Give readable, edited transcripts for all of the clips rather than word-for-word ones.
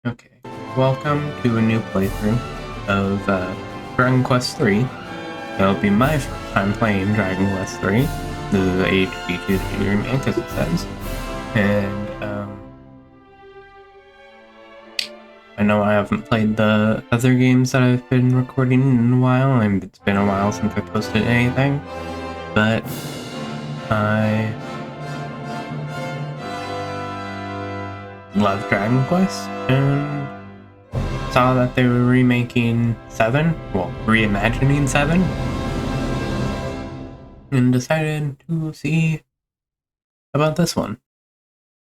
Okay, welcome to a new playthrough of Dragon Quest 3. It'll be my first time playing Dragon Quest 3, the DQ3 remake, as it says. And, I know I haven't played the other games that I've been recording in a while, and it's been a while since I posted anything, but I love Dragon Quest, and saw that they were remaking 7, well, reimagining 7, and decided to see about this one.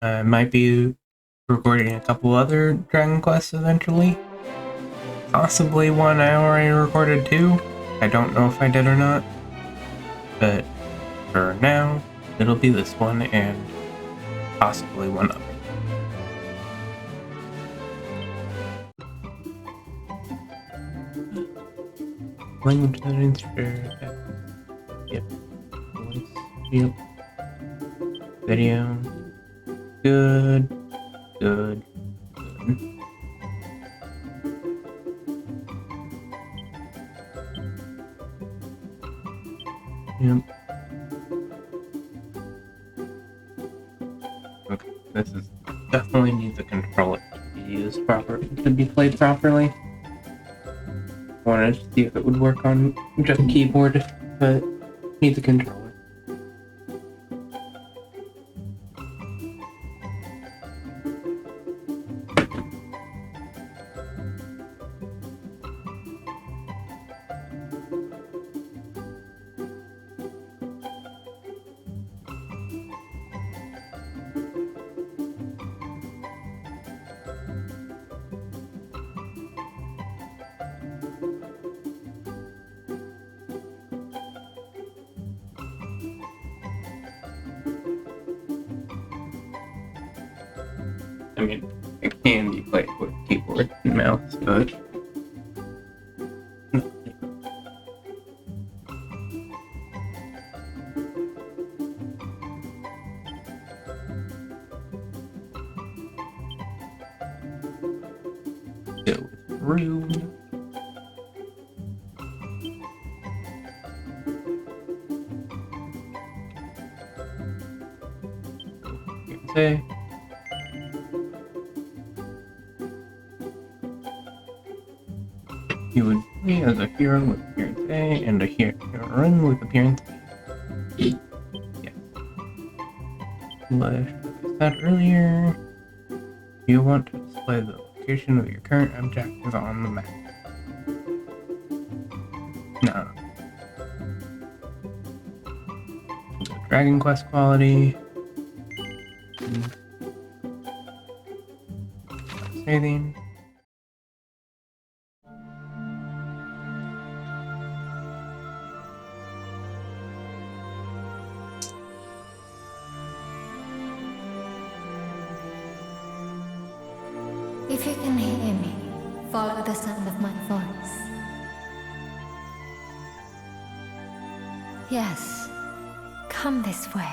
I might be recording a couple other Dragon Quests eventually. Possibly one I already recorded too. I don't know if I did or not. But for now, it'll be this one and possibly one other. Language settings, sure. Yep. Voice. Yep. Video. Good. Good. Good. Yep. Okay, this is definitely needs a controller to be used properly, to be played properly. I wanted to see if it would work on just a keyboard, but needs a controller. I mean, it can be played with keyboard and mouse, but still with rude. You can say. You would be as a hero with appearance A and a heroine with appearance B. Yes. Like I said earlier, you want to display the location of your current objective on the map. No. The Dragon Quest quality. Saving. If you can hear me, follow the sound of my voice. Yes, come this way.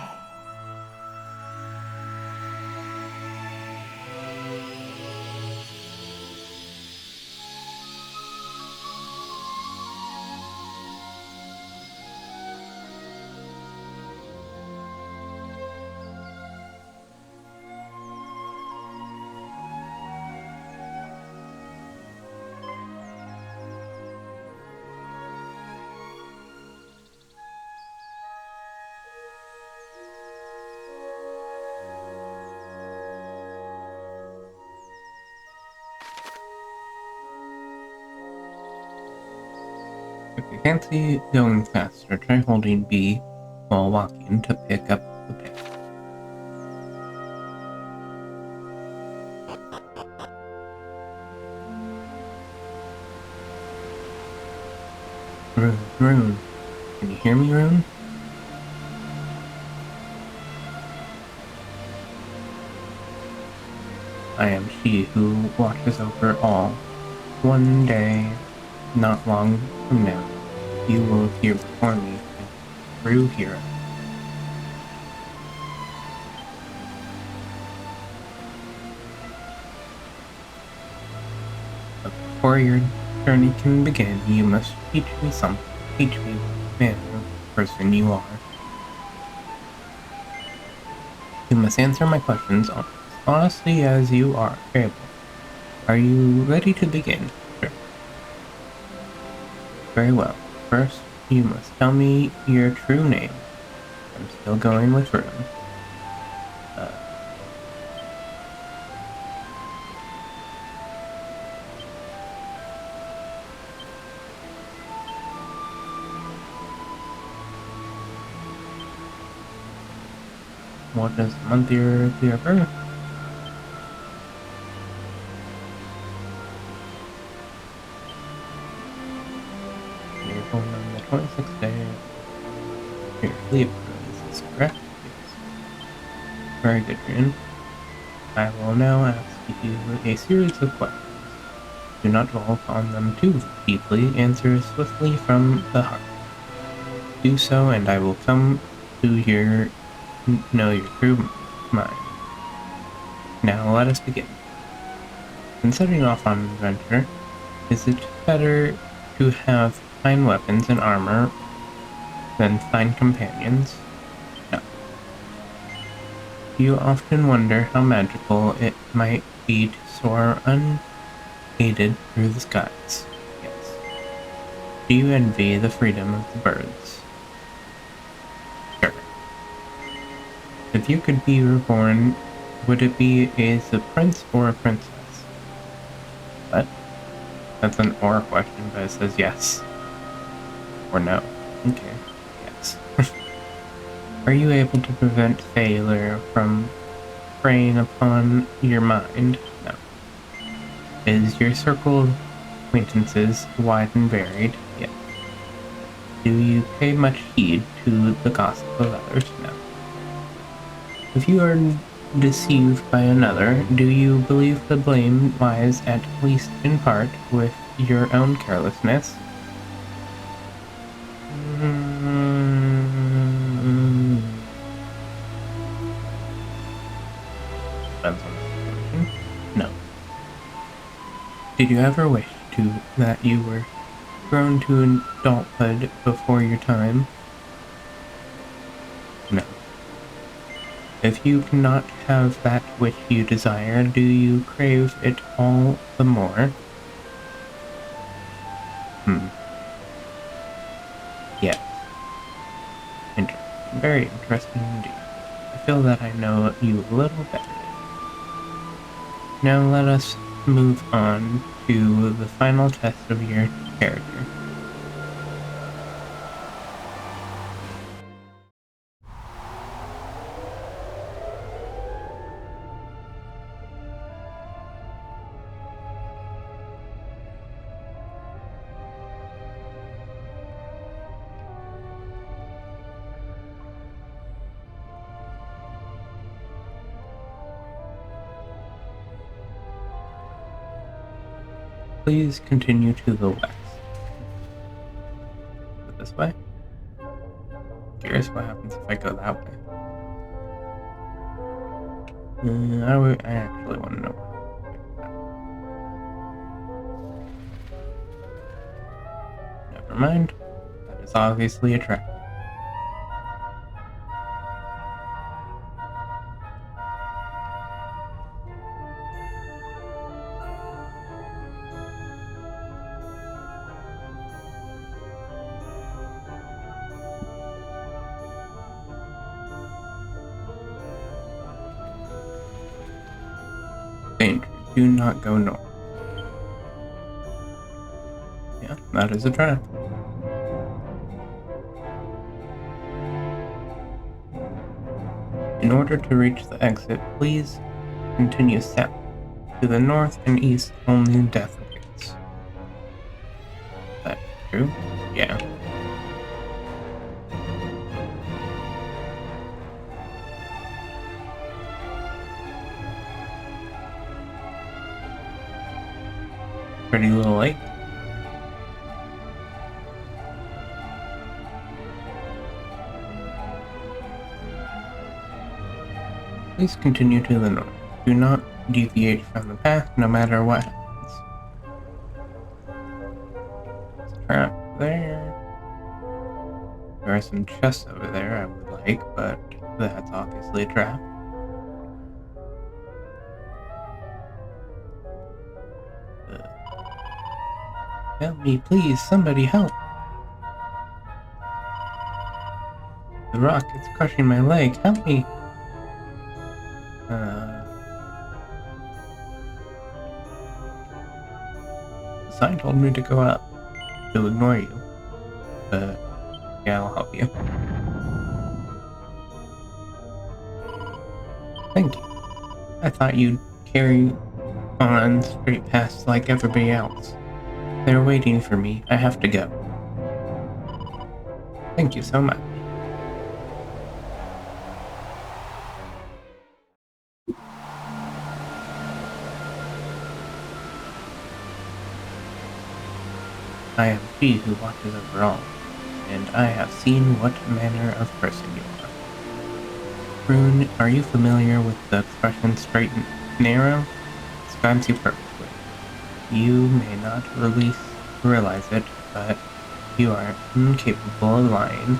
If you can't see going faster, try holding B while walking to pick up the pace. Rune. Can you hear me, Rune? I am she who watches over all. One day, not long from now, you will appear before me as a true hero. But before your journey can begin, you must teach me something. Teach me what manner of person you are. You must answer my questions as honestly as you are able. Are you ready to begin? Sure. Very well. First, you must tell me your true name. I'm still going with Rune. What is the month of your birth? You're born on the 26th day of your sleep. Is this correct? Yes. Very good, Rune. I will now ask you a series of questions. Do not dwell upon them too deeply. Answer swiftly from the heart. Do so, and I will come to know your true mind. Now let us begin. In setting off on an adventure, is it better to have fine weapons and armor than fine companions? No. Do you often wonder how magical it might be to soar unaided through the skies? Yes. Do you envy the freedom of the birds? Sure. If you could be reborn, would it be as a prince or a princess? What? That's an or question, but it says yes. Or no. Okay. Yes. Are you able to prevent failure from preying upon your mind? No. Is your circle of acquaintances wide and varied? Yes. Do you pay much heed to the gossip of others? No. If you are deceived by another, do you believe the blame lies, at least in part, with your own carelessness? Depends on the situation. No. Did you ever wish that you were grown to adulthood before your time? No. If you cannot have that which you desire, do you crave it all the more? Yes. Interesting. Very interesting indeed. I feel that I know you a little better. Now let us move on to the final test of your character. Please continue to the west. Go this way? Curious what happens if I go that way. I actually want to know. Never mind. That is obviously a trap. Danger. Do not go north. Yeah, that is a trap. In order to reach the exit, please continue south. To the north and east, only death awaits. Is that true? Yeah. Pretty little lake. Please continue to the north. Do not deviate from the path, no matter what happens. crap there. There are some chests over there I would like, but that's obviously a trap. Help me, please, somebody help! The rock is crushing my leg, help me! The sign told me to go up, to ignore you, but yeah, I'll help you. Thank you. I thought you'd carry on straight past like everybody else. They're waiting for me. I have to go. Thank you so much. I am she who watches over all, and I have seen what manner of person you are. Rune, are you familiar with the expression straight and narrow? Describes you perfectly. You may not realize it, but you are incapable of lying.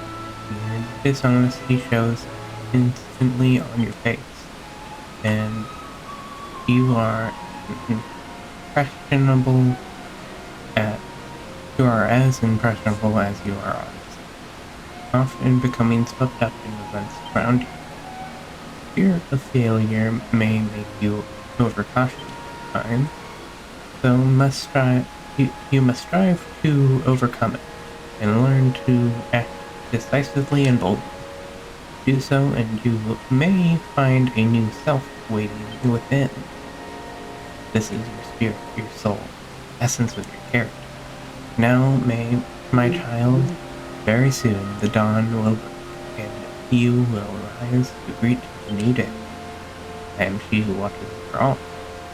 Your dishonesty shows instantly on your face, and you are impressionable at you are as impressionable as you are honest, often becoming swept up in events around you. Fear of failure may make you overcautious at times, so you must strive to overcome it and learn to act decisively and boldly. Do so, and you may find a new self waiting within. This is your spirit, your soul, essence of your character. Now, my child, very soon the dawn will break, and you will rise to greet the new day. I am she who watches over all,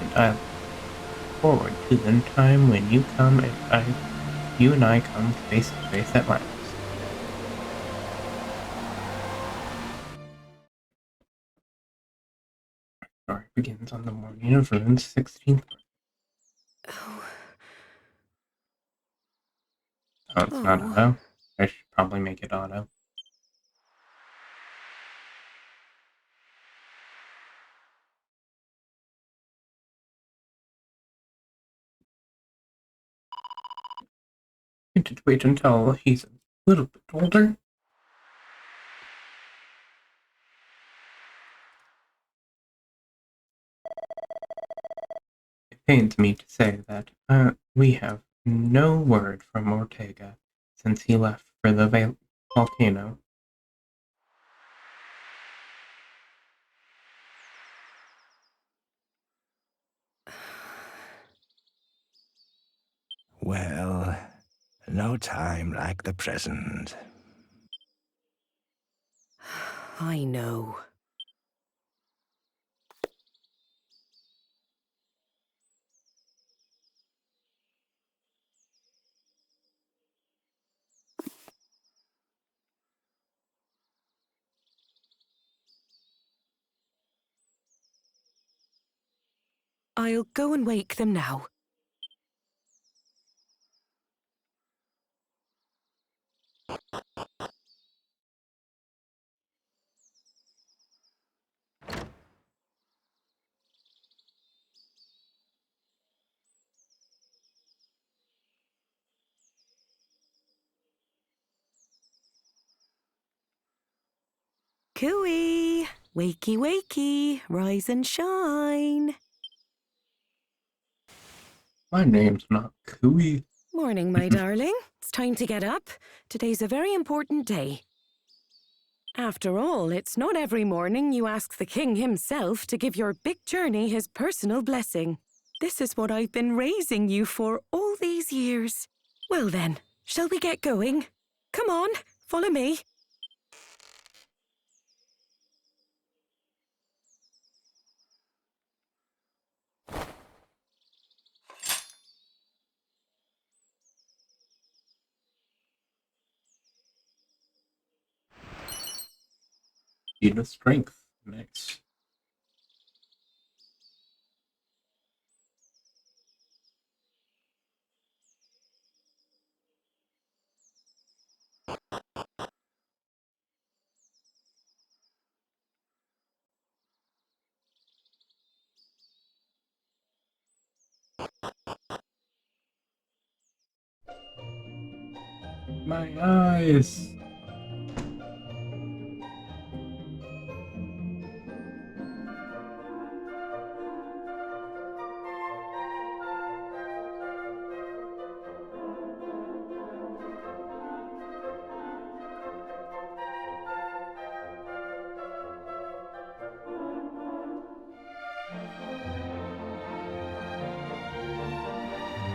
and I look forward to the time when you and I come face to face at last. Story begins on the morning of Rune's 16th. Oh, it's not auto. I should probably make it auto. I should wait until he's a little bit older. It pains me to say that we have no word from Ortega since he left for the volcano. Well, no time like the present. I know. I'll go and wake them now. Cooey! Wakey, wakey! Rise and shine! My name's not Cooey. Morning, my darling. It's time to get up. Today's a very important day. After all, it's not every morning you ask the king himself to give your big journey his personal blessing. This is what I've been raising you for all these years. Well then, shall we get going? Come on, follow me. Unit strength. Nice. My eyes!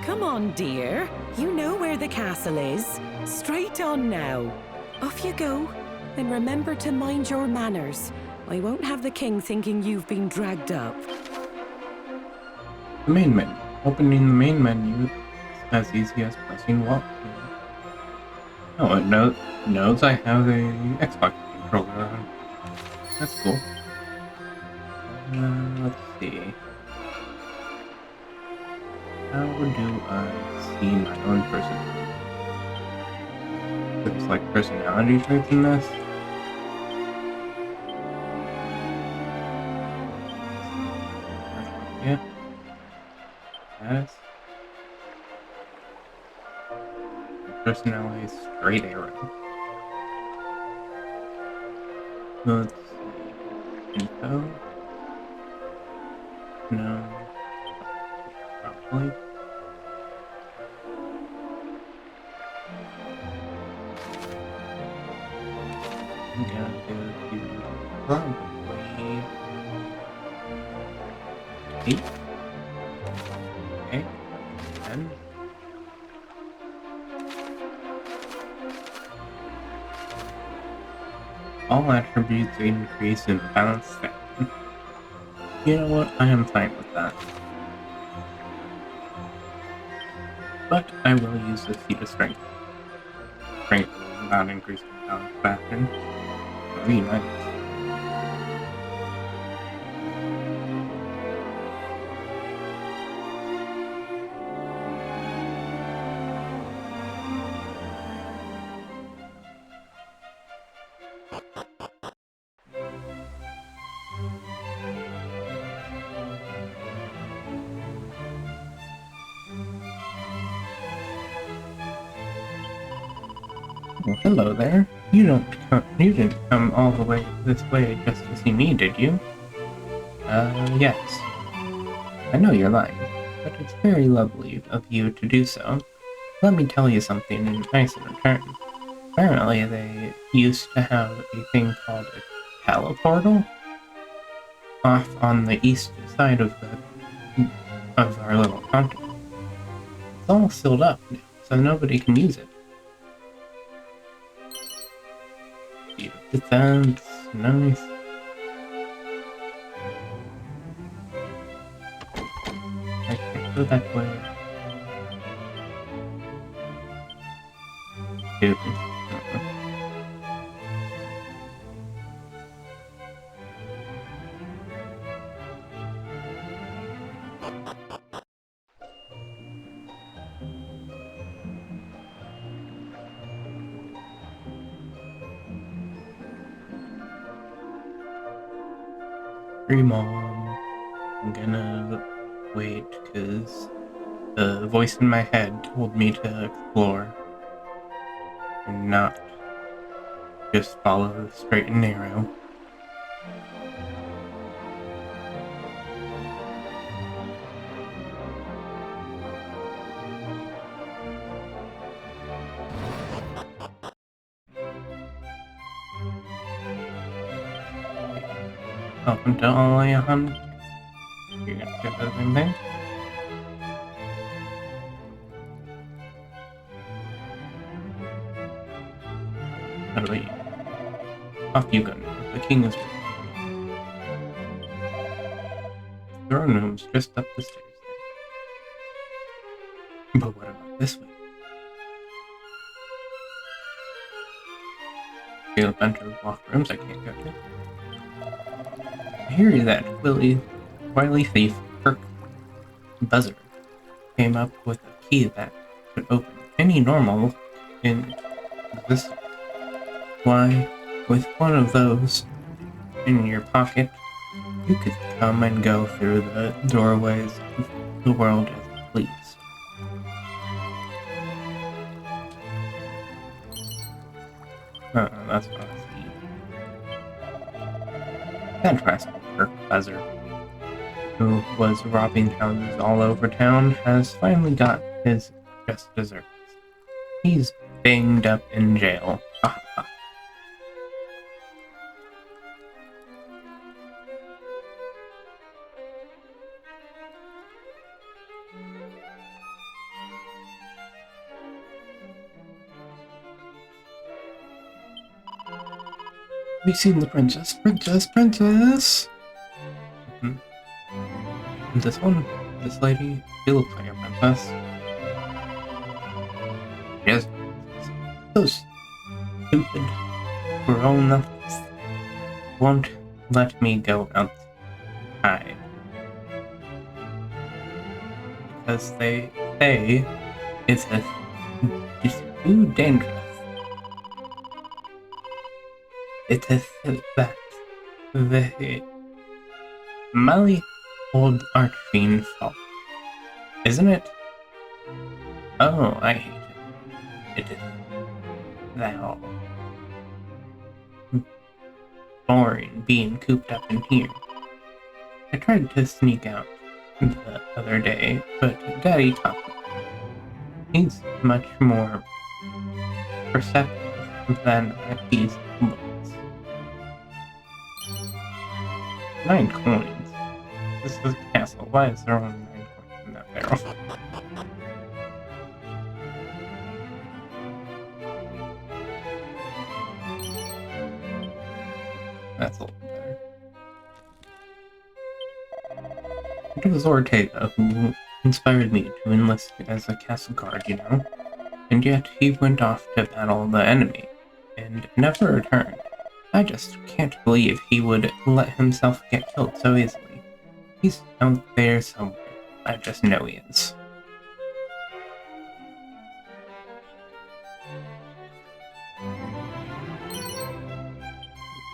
Come on, dear. You know where the castle is. Straight on now. Off you go. And remember to mind your manners. I won't have the king thinking you've been dragged up. The main menu. Opening the main menu is as easy as pressing walk. Oh, it knows I have a Xbox controller on. That's cool. Let's see. How do I see my own personality? There's like personality traits in this. Yeah. Yes. Personality straight arrow. Let's see. Info. No. Probably. I'm gonna go to probably 8. Okay. 10. All attributes increase in balance stat. You know what? I am fine with that. But I will use the feat of strength. Strength will not increase in balance pattern. Very nice. Well, hello there. You didn't come all the way this way just to see me, did you? Yes. I know you're lying, but it's very lovely of you to do so. Let me tell you something nice in return. Apparently, they used to have a thing called a teleportal off on the east side of our little continent. It's all sealed up now, so nobody can use it. Defense, nice. I can't go that way. Dude. Mom, I'm gonna wait because the voice in my head told me to explore and not just follow the straight and narrow. Welcome to Oleon. You're gonna do the same thing? How about you? Off you go now. The king is waiting. The throne room's just up the stairs there. But what about this way? Feel a bunch of locked rooms I can't go to. I hear that wily thief Kirk Buzzard came up with a key that could open any normal in existence. Why, with one of those in your pocket, you could come and go through the doorways of the world as you please. That's what I see. That rascal Kirk Buzzard, who was robbing houses all over town, has finally got his just desserts. He's banged up in jail. Have you seen the princess? Princess! This one? This lady? She looks like a princess. Yes. So stupid. Grown-ups won't let me go outside. Because they say it's too dangerous. It is that the Molly old archfiend fault, isn't it? Oh, I hate it. It is thou. Boring being cooped up in here. I tried to sneak out the other day, but Daddy talked with me. He's much more perceptive than these looks. 9 coins. This is a castle. Why is there only 9 coins in that barrel? That's a little better. It was Ortega who inspired me to enlist as a castle guard, you know? And yet he went off to battle the enemy, and never returned. I just can't believe he would let himself get killed so easily. He's out there somewhere. I just know he is.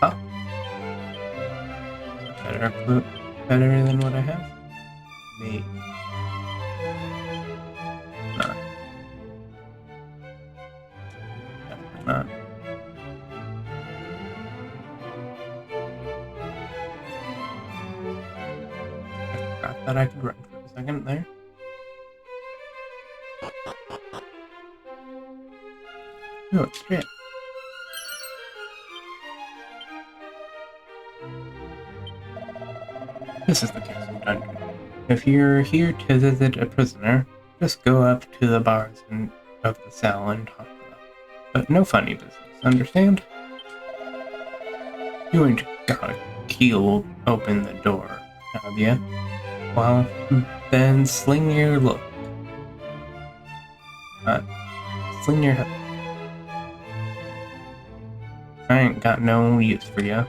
Oh. Better than what I have? Maybe. Not. Definitely not. That I could run for a second there. Oh, it's great. This is the castle dungeon. If you're here to visit a prisoner, just go up to the bars of the cell and talk to them. But no funny business, understand? You ain't gotta keel open the door, have ya? Well, then sling your look. Sling your head. I ain't got no use for ya.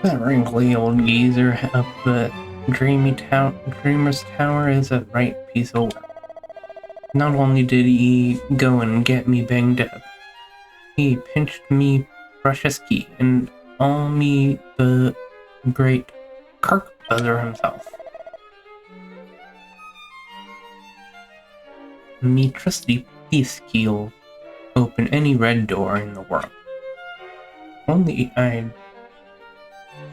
That wrinkly old geezer up the Dreamer's Tower is a right piece of work. Not only did he go and get me banged up, he pinched me precious key and all me the great Kirk Buzzer himself. Me trusty peace key'll open any red door in the world. Only I'd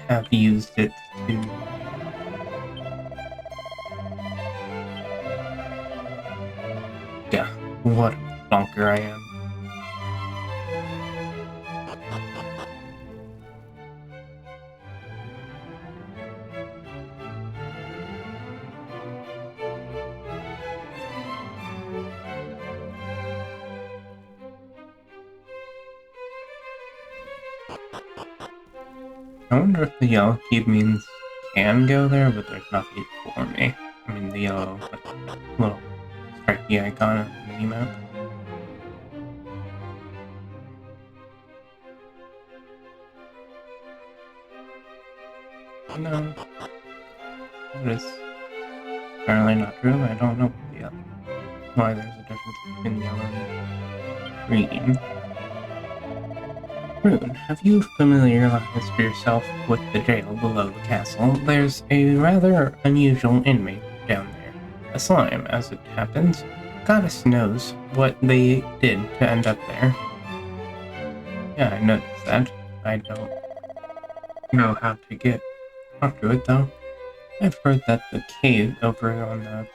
have used it to... Yeah, what a bonker I am. I wonder if the yellow cube means can go there, but there's nothing for me. I mean, the yellow little stripey icon on the mini-map. No. That is apparently not true. I don't know why there's a difference between yellow and green. Rune, have you familiarized yourself with the jail below the castle? There's a rather unusual inmate down there. A slime, as it happens. goddess knows what they did to end up there. Yeah, I noticed that. I don't know how to get up to it, though. I've heard that the cave over on the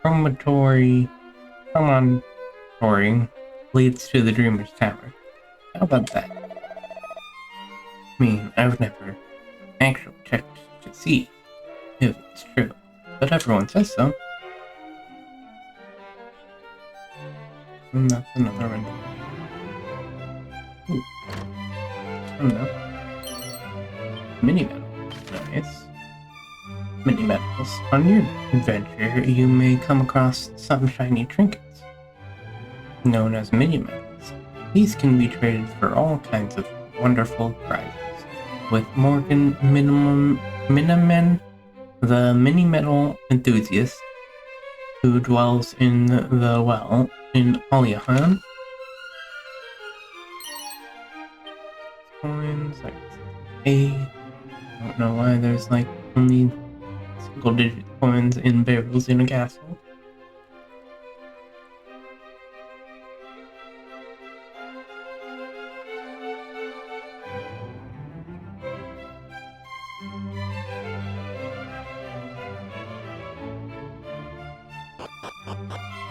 promontory leads to the Dreamer's Tower. How about that? I mean, I've never actually checked to see if it's true, but everyone says so. And that's another one. Ooh. Mini medals. Nice. Mini medals. On your adventure, you may come across some shiny trinkets, known as mini medals. These can be traded for all kinds of wonderful prizes. With Morgan Miniman, the mini medal enthusiast who dwells in the well in Aliahan. Coins, like A. I don't know why there's like only single-digit coins in barrels in a castle.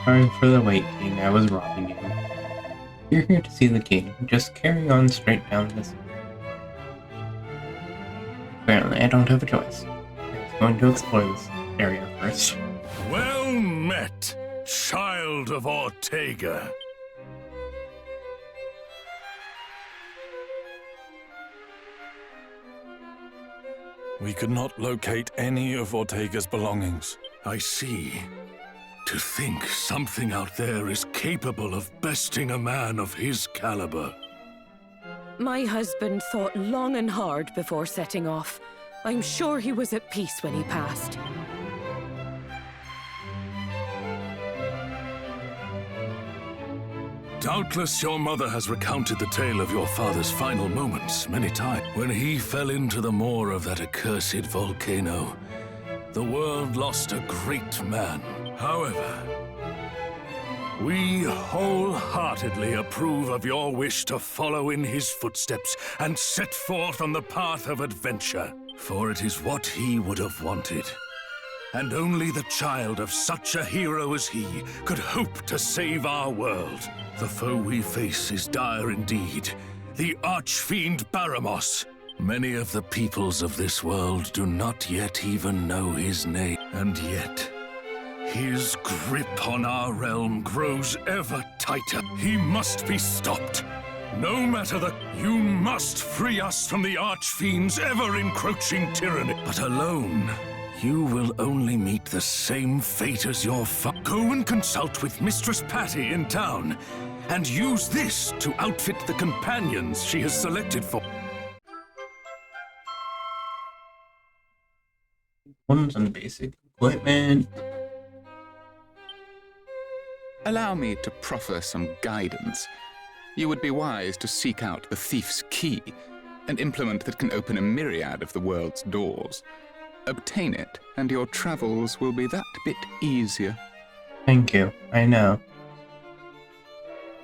Sorry for the wait, King. I was robbing you. You're here to see the king. Just carry on straight down this. Apparently, I don't have a choice. I'm going to explore this area first. Well met, child of Ortega. We could not locate any of Ortega's belongings. I see. To think something out there is capable of besting a man of his caliber. My husband thought long and hard before setting off. I'm sure he was at peace when he passed. Doubtless your mother has recounted the tale of your father's final moments many times. When he fell into the maw of that accursed volcano, the world lost a great man. However, we wholeheartedly approve of your wish to follow in his footsteps and set forth on the path of adventure, for it is what he would have wanted. And only the child of such a hero as he could hope to save our world. The foe we face is dire indeed, the archfiend Baramos. Many of the peoples of this world do not yet even know his name, and yet his grip on our realm grows ever tighter. He must be stopped. No matter the... You must free us from the Archfiend's ever-encroaching tyranny. But alone, you will only meet the same fate as your father. Go and consult with Mistress Patty in town, and use this to outfit the companions she has selected for. Some basic equipment. Allow me to proffer some guidance. You would be wise to seek out the thief's key, an implement that can open a myriad of the world's doors. Obtain it, and your travels will be that bit easier. Thank you. I know.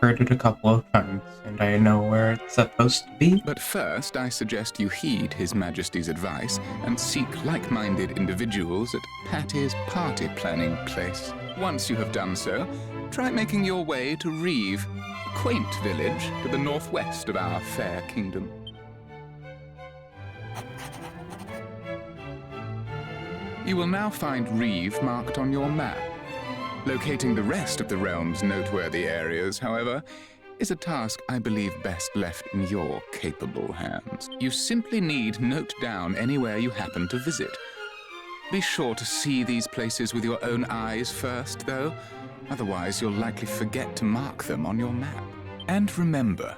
Heard it a couple of times, and I know where it's supposed to be. But first, I suggest you heed His Majesty's advice and seek like-minded individuals at Patty's party planning place. Once you have done so, try making your way to Reeve, a quaint village to the northwest of our fair kingdom. You will now find Reeve marked on your map. Locating the rest of the realm's noteworthy areas, however, is a task I believe best left in your capable hands. You simply need note down anywhere you happen to visit. Be sure to see these places with your own eyes first, though. Otherwise, you'll likely forget to mark them on your map. And remember,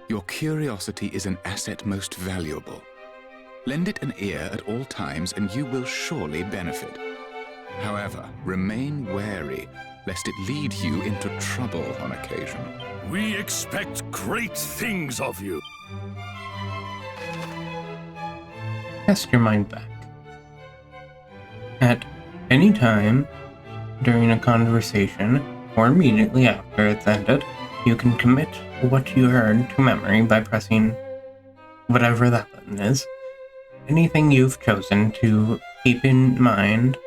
your curiosity is an asset most valuable. Lend it an ear at all times, and you will surely benefit. However, remain wary, lest it lead you into trouble on occasion. We expect great things of you. Cast your mind back. At any time, during a conversation, or immediately after it's ended, you can commit what you heard to memory by pressing whatever that button is. Anything you've chosen to keep in mind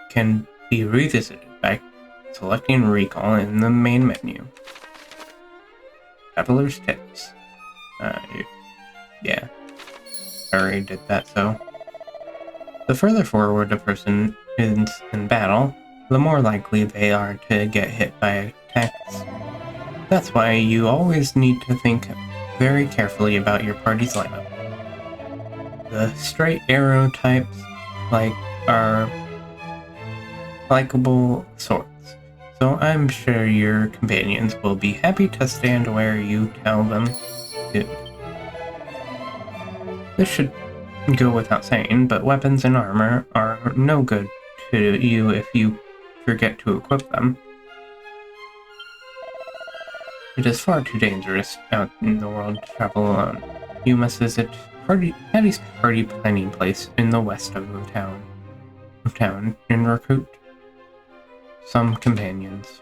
can be revisited by selecting Recall in the main menu. Traveler's Tips. Yeah. I already did that, so. The further forward a person is in battle, the more likely they are to get hit by attacks. That's why you always need to think very carefully about your party's lineup. The straight arrow types are likable sorts, so I'm sure your companions will be happy to stand where you tell them to. This should go without saying, but weapons and armor are no good to you if you forget to equip them. It is far too dangerous out in the world to travel alone. You must visit Patty's party planning place in the west of town and recruit some companions.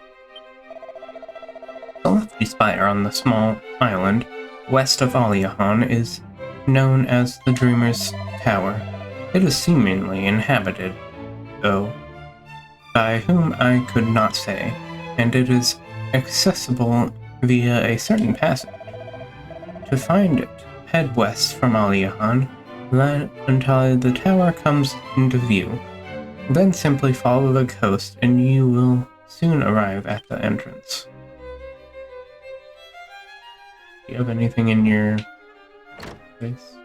The lofty spire on the small island west of Aliahan is known as the Dreamer's Tower. It is seemingly inhabited, though by whom I could not say, and it is accessible via a certain passage. To find it, head west from Aliahan, then until the tower comes into view. Then simply follow the coast and you will soon arrive at the entrance. Do you have anything in your place?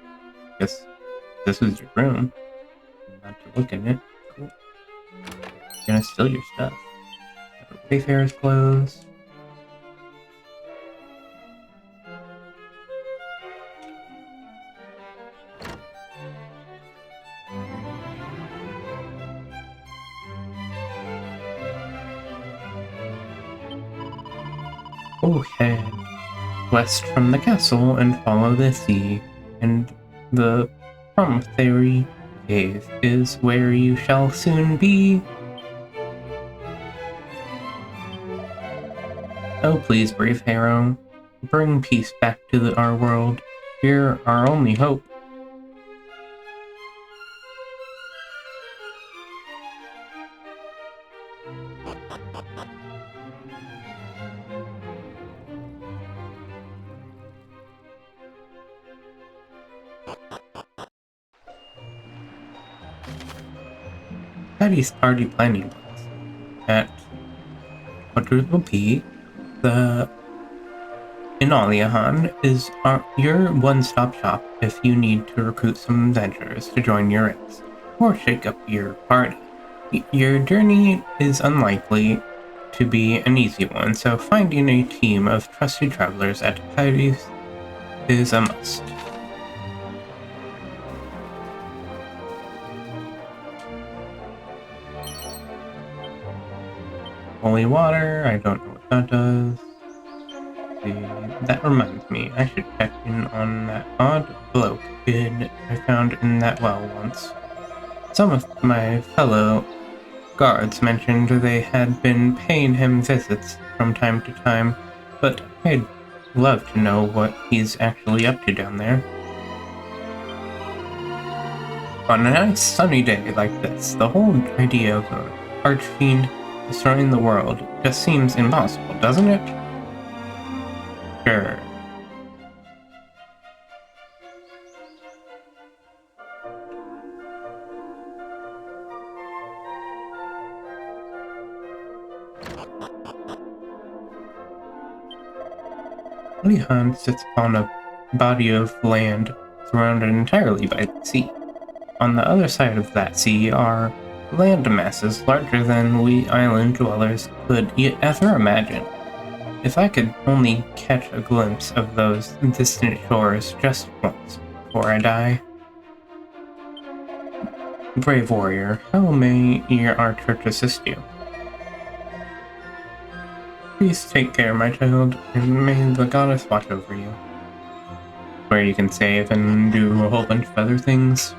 Guess this is your room. Not to look in it. Cool. Gonna steal your stuff. Wayfarer's clothes. Head west from the castle and follow the sea, and the promontory cave is where you shall soon be. Oh please, brave hero, bring peace back to our world. You're our only hope. Patty's party planning place at quadruple P, in Aliahan is your one-stop shop if you need to recruit some adventurers to join your ranks or shake up your party. Your journey is unlikely to be an easy one, so finding a team of trusted travelers at Patty's is a must. Holy water, I don't know what that does. That reminds me, I should check in on that odd bloke I found in that well once. Some of my fellow guards mentioned they had been paying him visits from time to time, but I'd love to know what he's actually up to down there. On a nice sunny day like this, the whole idea of an archfiend destroying the world just seems impossible, doesn't it? Sure. Aliahan sits on a body of land surrounded entirely by the sea. On the other side of that sea are land masses larger than we island dwellers could ever imagine. If I could only catch a glimpse of those distant shores just once before I die. Brave warrior, how may our church assist you? Please take care, my child, and may the goddess watch over you. Where you can save and do a whole bunch of other things.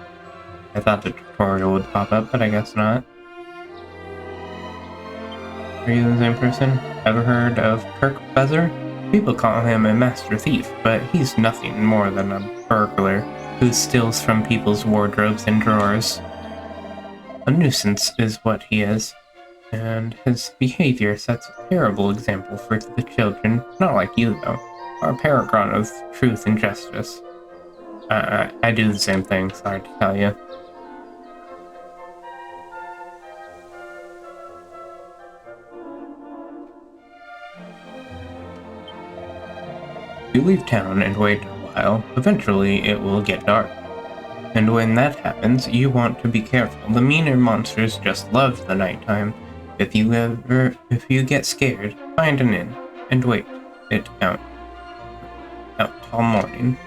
I thought the tutorial would pop up, but I guess not. Are you the same person? Ever heard of Kirk Bezer? People call him a master thief, but he's nothing more than a burglar who steals from people's wardrobes and drawers. A nuisance is what he is, and his behavior sets a terrible example for the children, not like you though, are a paragon of truth and justice. I do the same thing, sorry to tell you. You leave town and wait a while, eventually it will get dark. And when that happens, you want to be careful. The meaner monsters just love the nighttime. If you get scared, find an inn and wait it out till morning.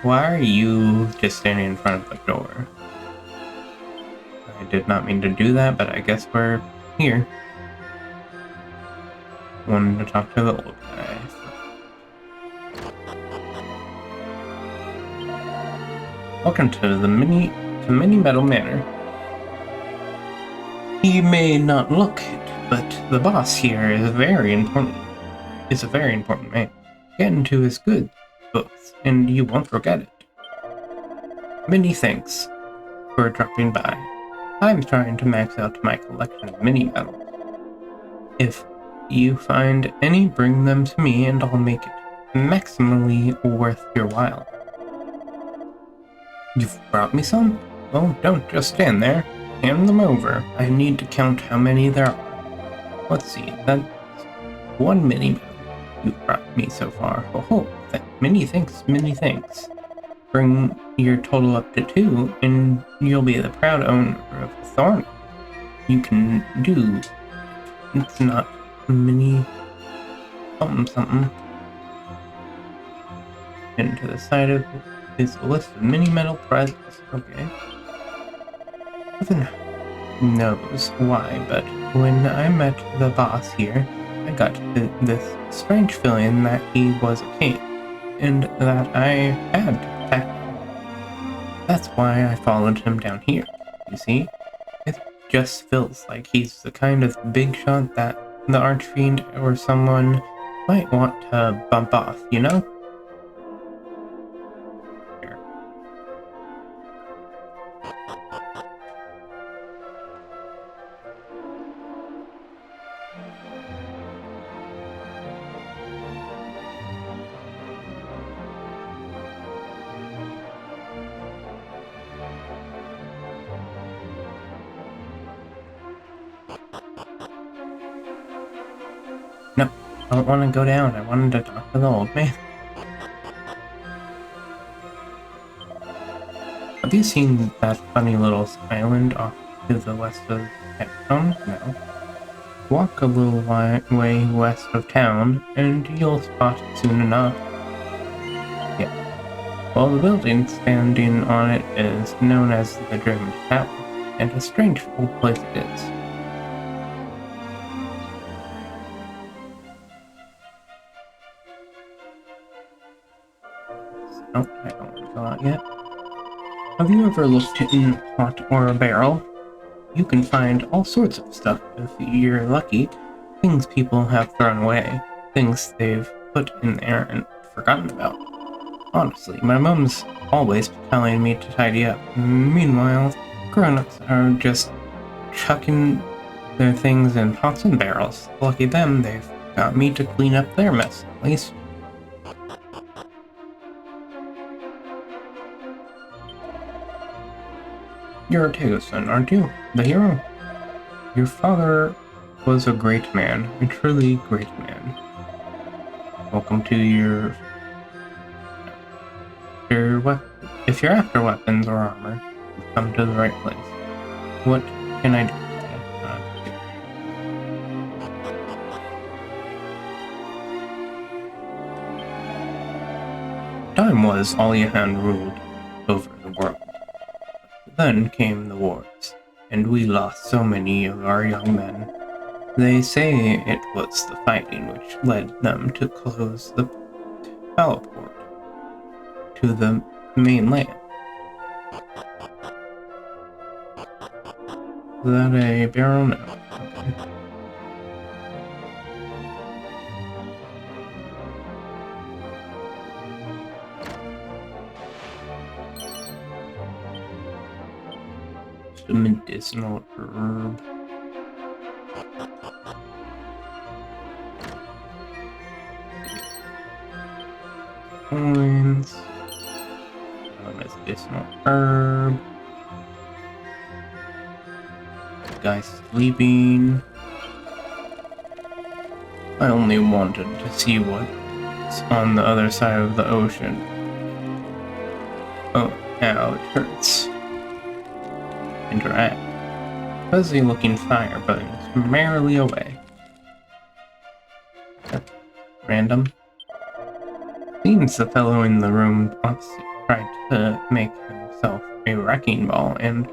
Why are you just standing in front of the door? I did not mean to do that, but I guess we're here. Wanted to talk to the old guy. Welcome to the Mini Metal Manor. He may not look it, but the boss here is very important. Is a very important man. Get into his good books, and you won't forget it. Many thanks for dropping by. I'm trying to max out my collection of mini medals. If you find any, bring them to me, and I'll make it maximally worth your while. You've brought me some? Well, don't just stand there. Hand them over. I need to count how many there are. Let's see, that's one mini medal you've brought me so far. Oh, many thanks, many thanks. Bring your total up to 2, and you'll be the proud owner of a thorn. You can do. It's not mini something. And to the side of it is a list of mini metal prizes. Okay. Nothing knows why, but when I met the boss here, I got this strange feeling that he was a king, and that I had to protect him. That's why I followed him down here, you see? It just feels like he's the kind of big shot that the Archfiend or someone might want to bump off, you know? No, I don't want to go down. I wanted to talk to the old man. Have you seen that funny little island off to the west of town? No. Walk a little way west of town, and you'll spot it soon enough. Yeah. Well, the building standing on it is known as the German Tower, and a strange old place it is. Oh, I don't want to go out yet. Have you ever looked in a pot or a barrel? You can find all sorts of stuff if you're lucky. Things people have thrown away. Things they've put in there and forgotten about. Honestly, my mom's always telling me to tidy up. Meanwhile, grown-ups are just chucking their things in pots and barrels. Lucky them, they've got me to clean up their mess, at least. You're Ortega's son, aren't you? The hero? Your father was a great man, a truly great man. Welcome to your if you're after weapons or armor, you've come to the right place. What can I do? Time was Aliahan ruled over the world. Then came the wars, and we lost so many of our young men. They say it was the fighting which led them to close the teleport to the mainland. Is that a barrel? No. Okay. the medicinal herb. Coins. Medicinal herb. Guy sleeping. I only wanted to see what's on the other side of the ocean. Oh, now it hurts. Interact. Fuzzy looking fire buttons merrily away. Random. Seems the fellow in the room opposite tried to make himself a wrecking ball and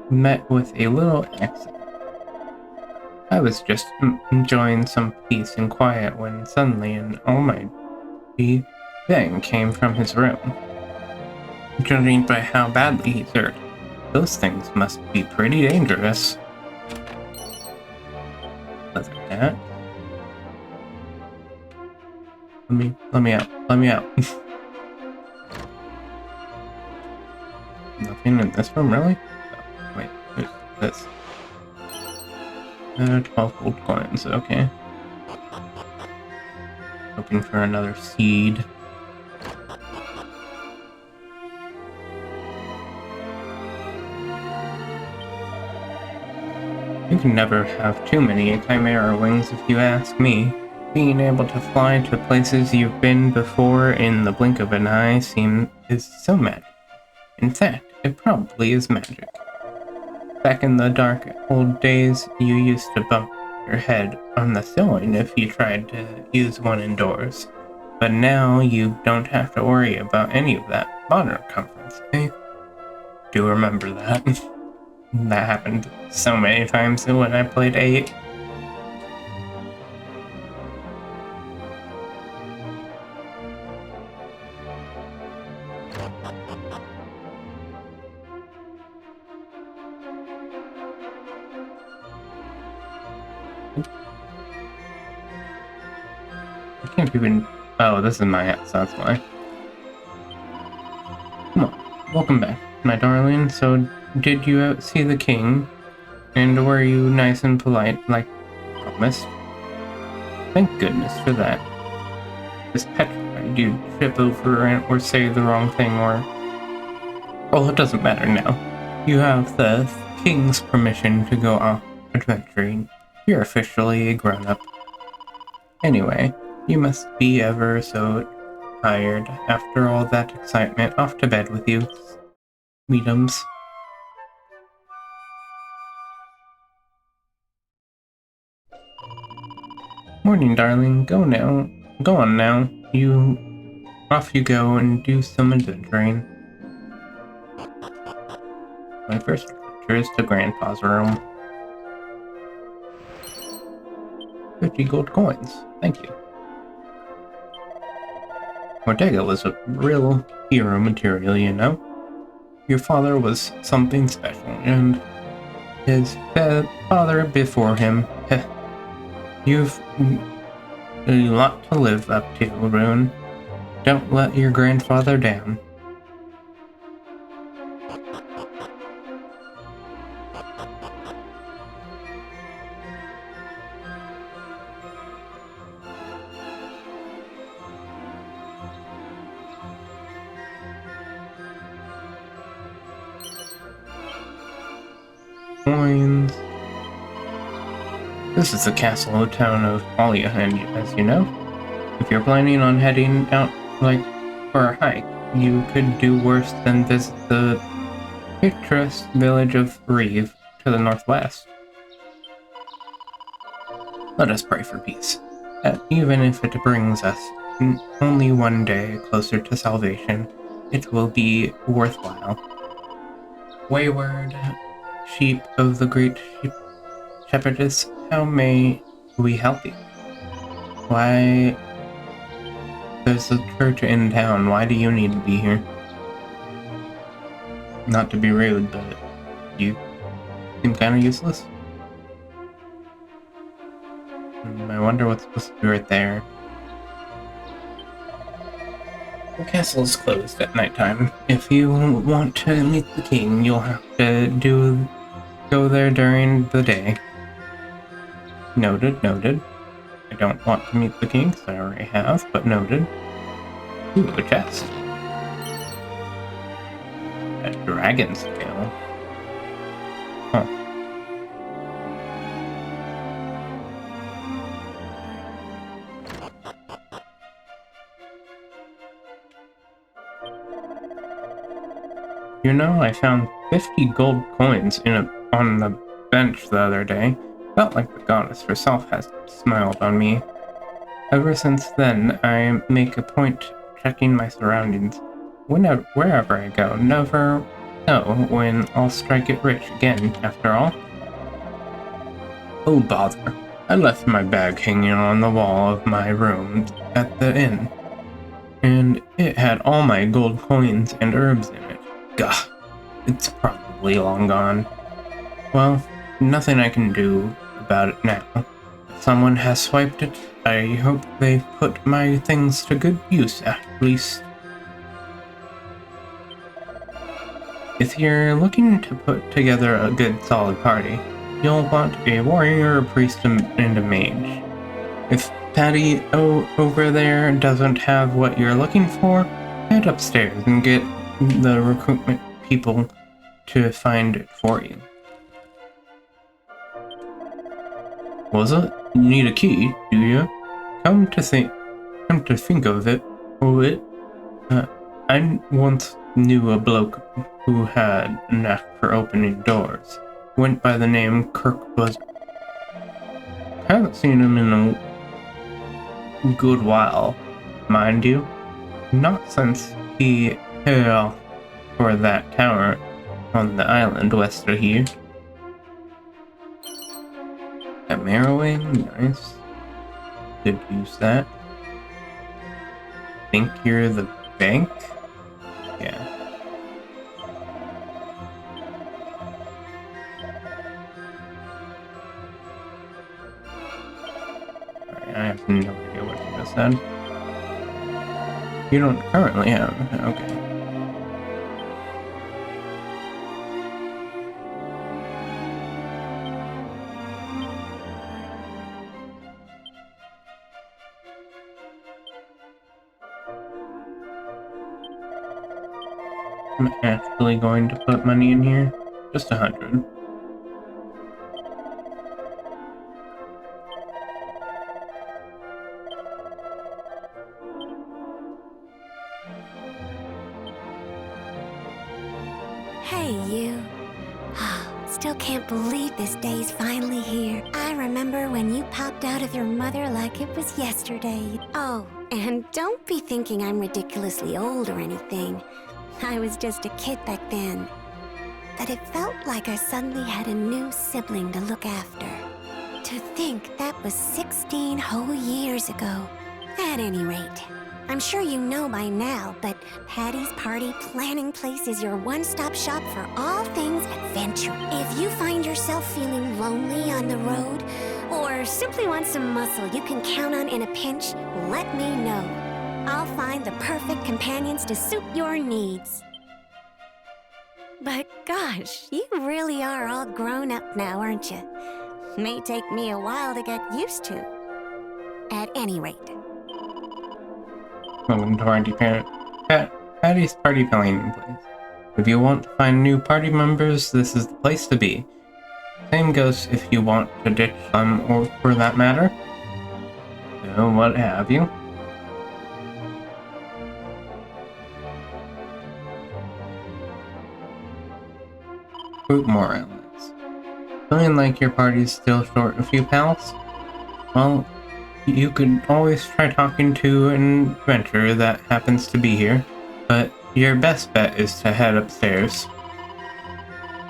met with a little accident. I was just enjoying some peace and quiet when suddenly an almighty bang came from his room. Judging by how badly he's hurt, those things must be pretty dangerous. Leather hat. Let me out. Nothing in this room, really? Oh, wait, who's this? 12 gold coins, okay. Hoping for another seed. You can never have too many chimera wings if you ask me. Being able to fly to places you've been before in the blink of an eye is so magic. In fact, it probably is magic. Back in the dark old days, you used to bump your head on the ceiling if you tried to use one indoors. But now you don't have to worry about any of that modern comforts, eh? Do remember that. That happened so many times when I played 8. I can't even... Oh, this is my house, that's why. Come on, welcome back, my darling. So, did you see the king? And were you nice and polite, like promised? Thank goodness for that. This petrified you trip over or say the wrong thing or... Well, it doesn't matter now. You have the king's permission to go off adventuring. You're officially a grown-up. Anyway, you must be ever so tired after all that excitement. Off to bed with you, sweetums. Morning, darling. Go now. Go on now. Off you go and do some adventuring. My first adventure is to Grandpa's room. 50 gold coins. Thank you. Ortega was a real hero material, you know? Your father was something special, and his father before him. You've a lot to live up to, Rune. Don't let your grandfather down. Coins. This is the castle town of Alia, and as you know, if you're planning on heading out, like, for a hike, you could do worse than visit the picturesque village of Reeve to the northwest. Let us pray for peace, even if it brings us only one day closer to salvation, it will be worthwhile. Wayward sheep of the great shepherdess, how may we help you? Why? There's a church in town. Why do you need to be here? Not to be rude, but you seem kind of useless. I wonder what's supposed to be right there. The castle is closed at nighttime. If you want to meet the king, you'll have to do go there during the day. Noted, noted. I don't want to meet the king, because I already have, but noted. Ooh, a chest. A dragon's tail. Huh. You know, I found 50 gold coins on the bench the other day. Felt like the goddess herself has smiled on me. Ever since then, I make a point checking my surroundings. Wherever I go, never know when I'll strike it rich again, after all. Oh bother, I left my bag hanging on the wall of my room at the inn, and it had all my gold coins and herbs in it. Gah, it's probably long gone. Well, nothing I can do about it now. If someone has swiped it, I hope they put my things to good use at least. If you're looking to put together a good solid party, you'll want a warrior, a priest, and a mage. If Patty over there doesn't have what you're looking for, head upstairs and get the recruitment people to find it for you. Was it? You need a key, do you? Come to think of it, I once knew a bloke who had a knack for opening doors. Went by the name Kirk Buzz. Haven't seen him in a good while, mind you. Not since he headed off for that tower on the island west of here. That Marrowing, nice. Could use that. Think you're the bank? Yeah. Alright, I have no idea what you just said. You don't currently have, okay. I'm actually going to put money in here. Just 100. Hey, you. Still can't believe this day's finally here. I remember when you popped out of your mother like it was yesterday. Oh, and don't be thinking I'm ridiculously old or anything. I was just a kid back then. But it felt like I suddenly had a new sibling to look after. To think that was 16 whole years ago. At any rate, I'm sure you know by now, but Patty's Party Planning Place is your one-stop shop for all things adventure. If you find yourself feeling lonely on the road, or simply want some muscle you can count on in a pinch, let me know. I'll find the perfect companions to suit your needs. But gosh, you really are all grown up now, aren't you? May take me a while to get used to. At any rate. Welcome to Patty's Party Planning Place. If you want to find new party members, this is the place to be. Same goes if you want to ditch some, or for that matter. So, what have you. Fruit more outlets. Feeling like your party's still short a few pals? Well, you could always try talking to an adventurer that happens to be here, but your best bet is to head upstairs.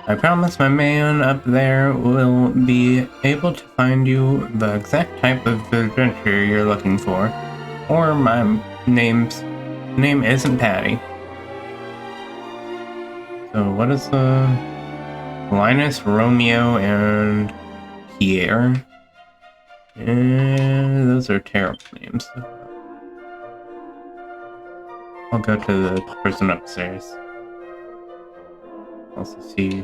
I promise my man up there will be able to find you the exact type of adventure you're looking for, or my name isn't Patty. So what is the... Linus, Romeo, and Pierre. Those are terrible names. I'll go to the person upstairs. Also see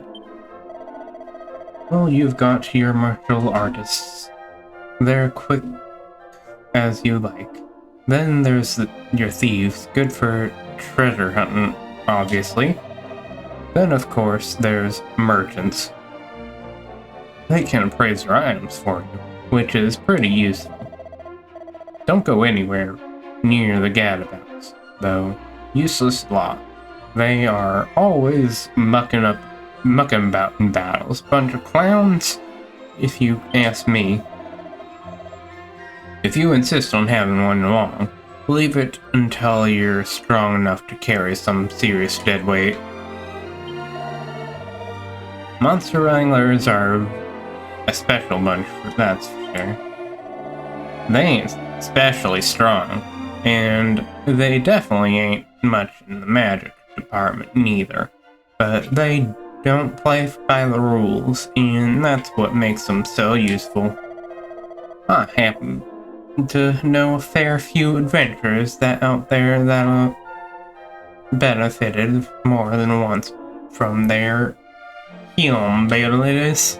Well, you've got your martial artists. They're quick as you like. Then there's your thieves, good for treasure hunting, obviously. Then, of course, there's merchants. They can appraise your items for you, which is pretty useful. Don't go anywhere near the gadabouts, though. Useless lot. They are always mucking about in battles. Bunch of clowns, if you ask me. If you insist on having one along, leave it until you're strong enough to carry some serious dead weight. Monster Wranglers are a special bunch, that's for sure. They ain't especially strong, and they definitely ain't much in the magic department neither. But they don't play by the rules, and that's what makes them so useful. I happen to know a fair few adventurers out there that benefited more than once from their healing abilities.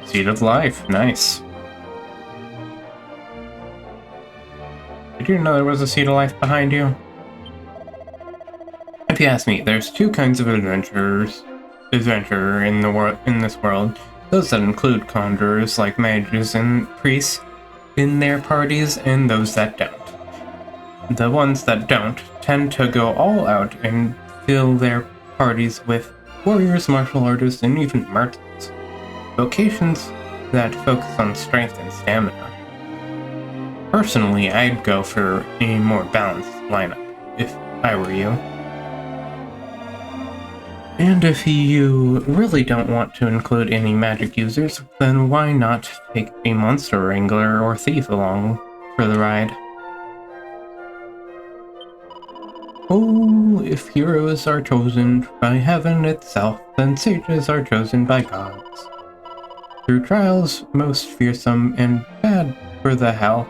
Seed of Life, nice. Did you know there was a Seed of Life behind you? If you ask me, there's two kinds of adventurer in this world. Those that include conjurers like mages and priests in their parties, and those that don't. The ones that don't tend to go all out and fill their parties with warriors, martial artists, and even merchants. Vocations that focus on strength and stamina. Personally, I'd go for a more balanced lineup if I were you. And if you really don't want to include any magic users, then why not take a monster wrangler or thief along for the ride? Oh, if heroes are chosen by heaven itself, then sages are chosen by gods. Through trials most fearsome and bad for the health,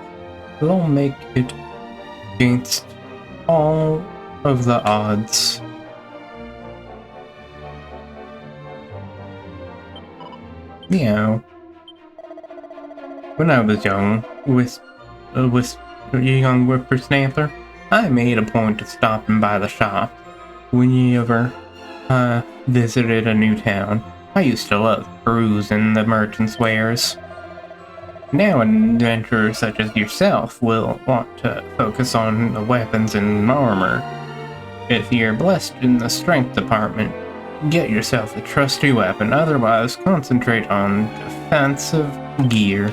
they'll make it against all of the odds. Meow. When I was young, young whippersnapper, I made a point of stopping by the shop whenever I visited a new town. I used to love perusing the merchants' wares. Now an adventurer such as yourself will want to focus on the weapons and armor. If you're blessed in the strength department, get yourself a trusty weapon, otherwise concentrate on defensive gear.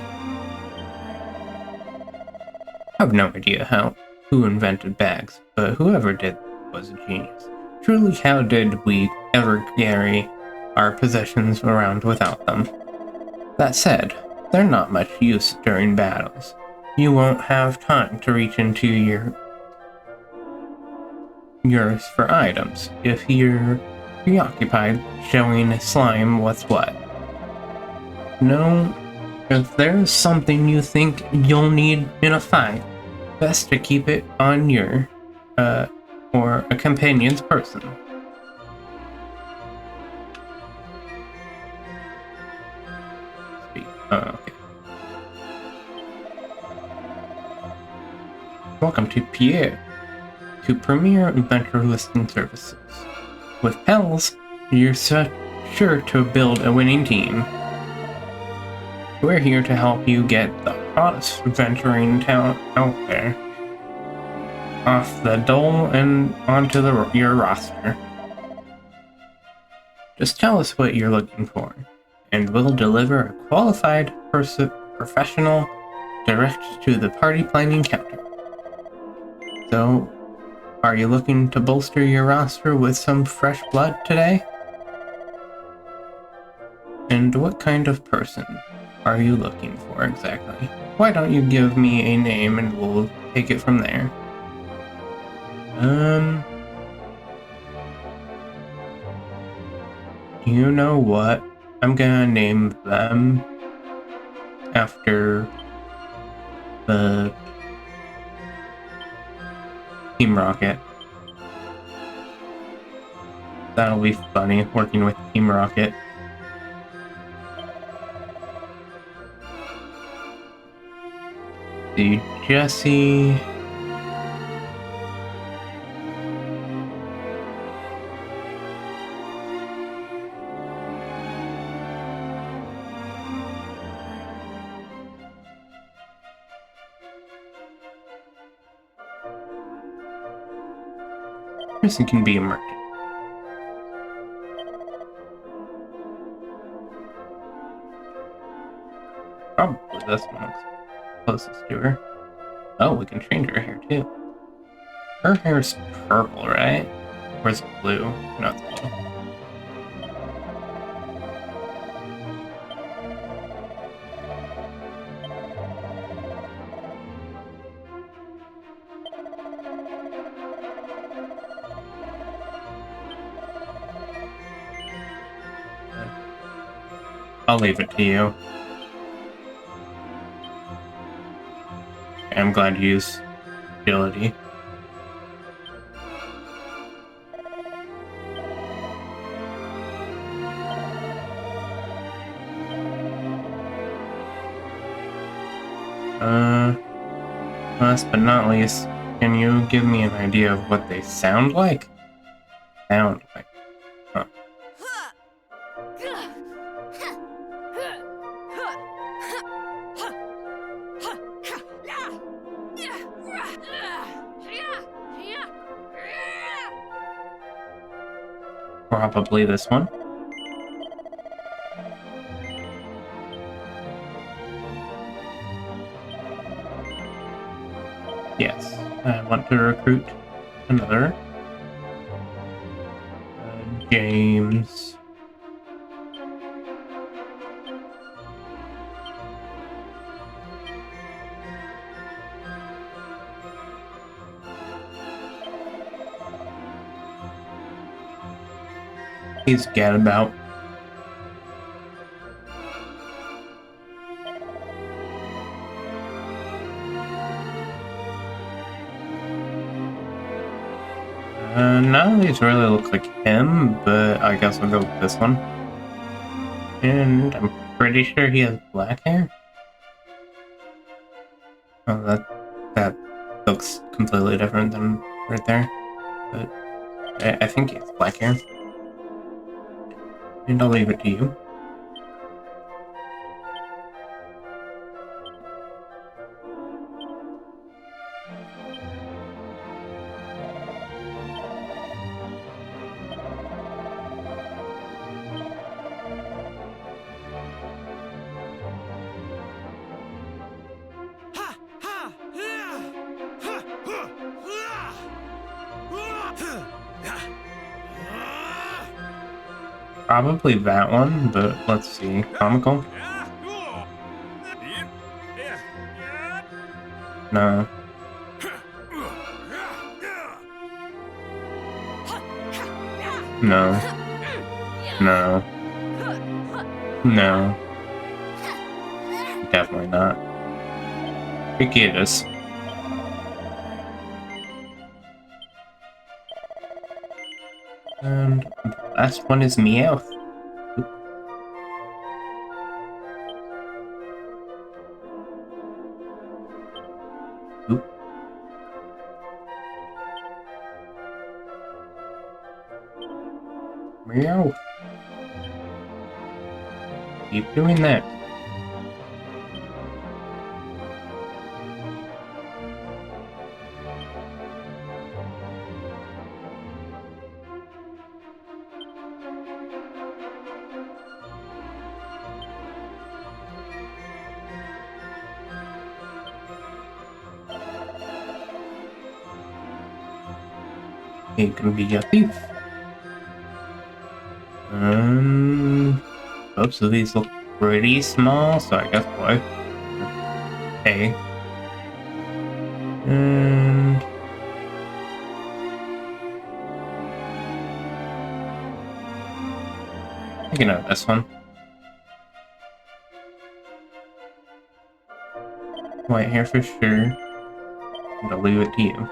I have no idea who invented bags, but whoever did was a genius. Truly, how did we ever carry our possessions around without them? That said, they're not much use during battles. You won't have time to reach into yours for items if you're preoccupied showing slime what's what. No, if there's something you think you'll need in a fight, best to keep it on your, or a companion's person. Okay. Welcome to Pierre, to Premier Adventure Listing Services. With pals, you're sure to build a winning team. We're here to help you get the hottest adventuring talent out there off the dole and onto your roster. Just tell us what you're looking for, and we'll deliver a qualified professional direct to the party planning counter. So, are you looking to bolster your roster with some fresh blood today? And what kind of person are you looking for exactly? Why don't you give me a name and we'll take it from there. You know what? I'm gonna name them after the Team Rocket. That'll be funny, working with Team Rocket. The Jesse... person can be a merchant. Probably this one looks closest to her. Oh, we can change her hair too. Her hair's purple, right? Where's blue? No, it's blue. I'll leave it to you. I'm glad you used agility. Last but not least, can you give me an idea of what they sound like? Sound like. Huh. Probably this one. Yes, I want to recruit another James. He's gadabout. None of these really look like him, but I guess I'll go with this one. And I'm pretty sure he has black hair. Oh, that looks completely different than right there. But I think he has black hair. And I'll leave it to you. Probably that one, but let's see. Comical? No. No. No. No. Definitely not. Ridiculous. And the last one is Meowth. Oop. Meow. Keep doing that. He can be a thief. Both of these look pretty small, so I guess boy. A. And you can have this one. White hair for sure. And I'll leave it to you.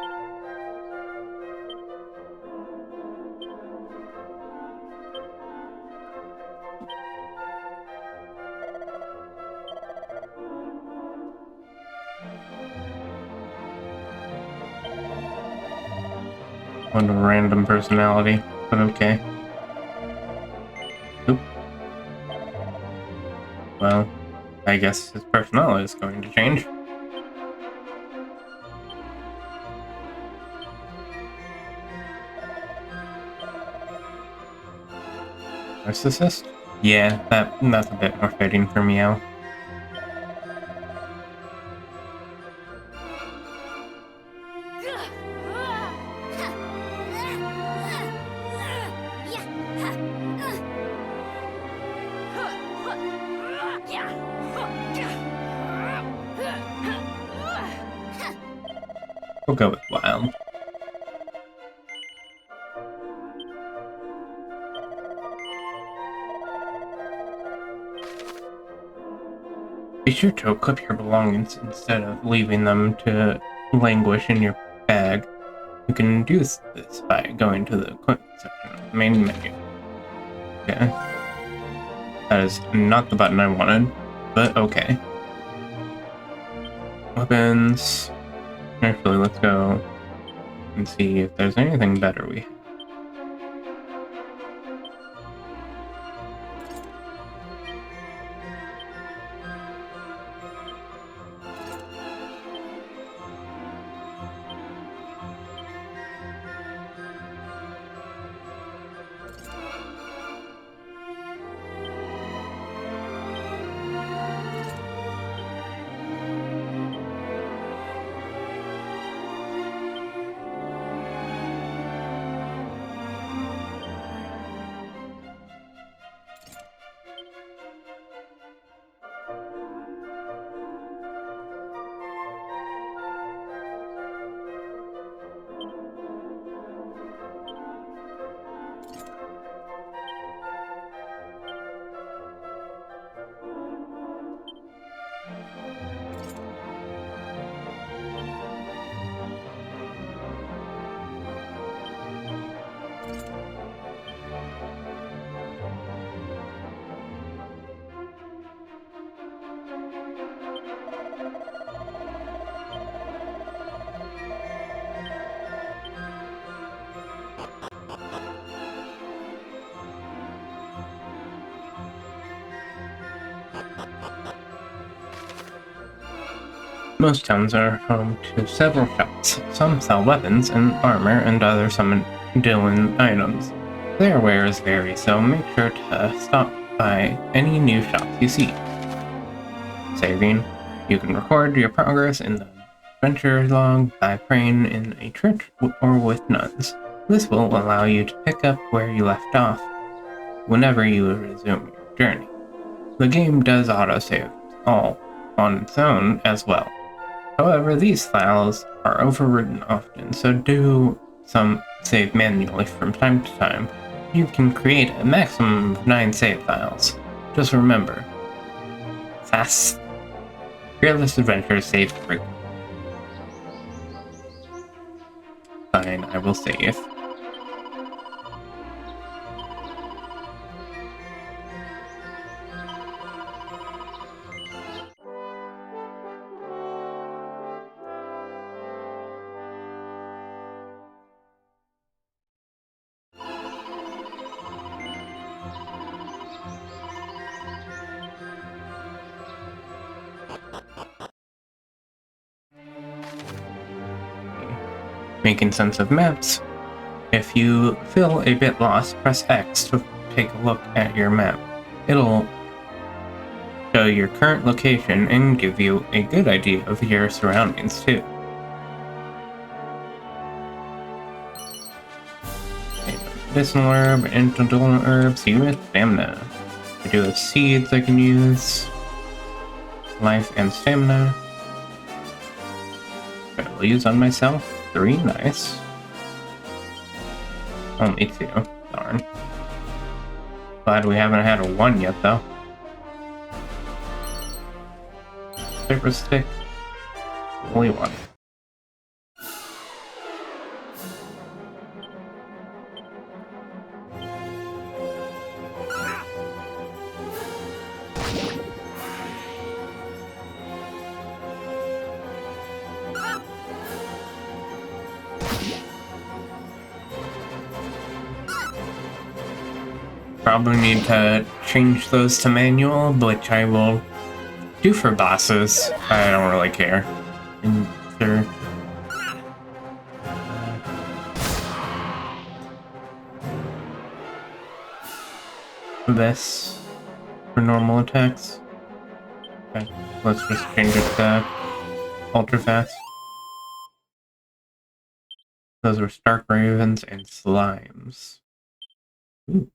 What a random personality, but okay. Oop. Well, I guess his personality is going to change. Narcissist? Yeah, that's a bit more fitting for Meow. We'll go with Wild. Be sure to equip your belongings instead of leaving them to languish in your bag. You can do this by going to the equipment section of the main menu. Okay. That is not the button I wanted, but okay. Weapons. Actually, let's go and see if there's anything better we have. Most towns are home to several shops. Some sell weapons and armor, and others summon Dylan items. Their wares vary, so make sure to stop by any new shops you see. Saving. You can record your progress in the adventure log by praying in a church or with nuns. This will allow you to pick up where you left off whenever you resume your journey. The game does autosave all on its own as well. However, these files are overwritten often, so do some save manually from time to time. You can create a maximum of 9 save files. Just remember, fast, fearless adventures save frequently. Fine, I will save. Making sense of maps. If you feel a bit lost, press X to take a look at your map. It'll show your current location and give you a good idea of your surroundings too. Medicinal herb, antidotal herbs, unit stamina. I do have seeds I can use. Life and stamina. I'll use on myself. 3, nice. Only 2, darn. Glad we haven't had a 1 yet, though. Paper stick. Only 1. probably need to change those to manual, which I will do for bosses. I don't really care. And sure. This for normal attacks. Okay, let's just change it to ultra fast. Those were Stark Ravens and Slimes. Ooh.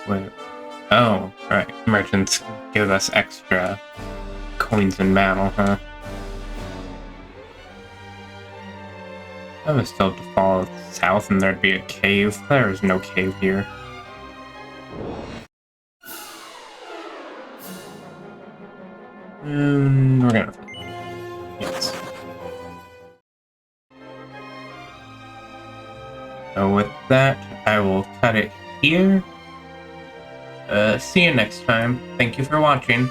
Wait. Oh, right. Merchants give us extra coins in battle, huh? I would still have to follow south and there'd be a cave. There is no cave here. We're gonna... Yes. So with that, I will cut it here. See you next time. Thank you for watching.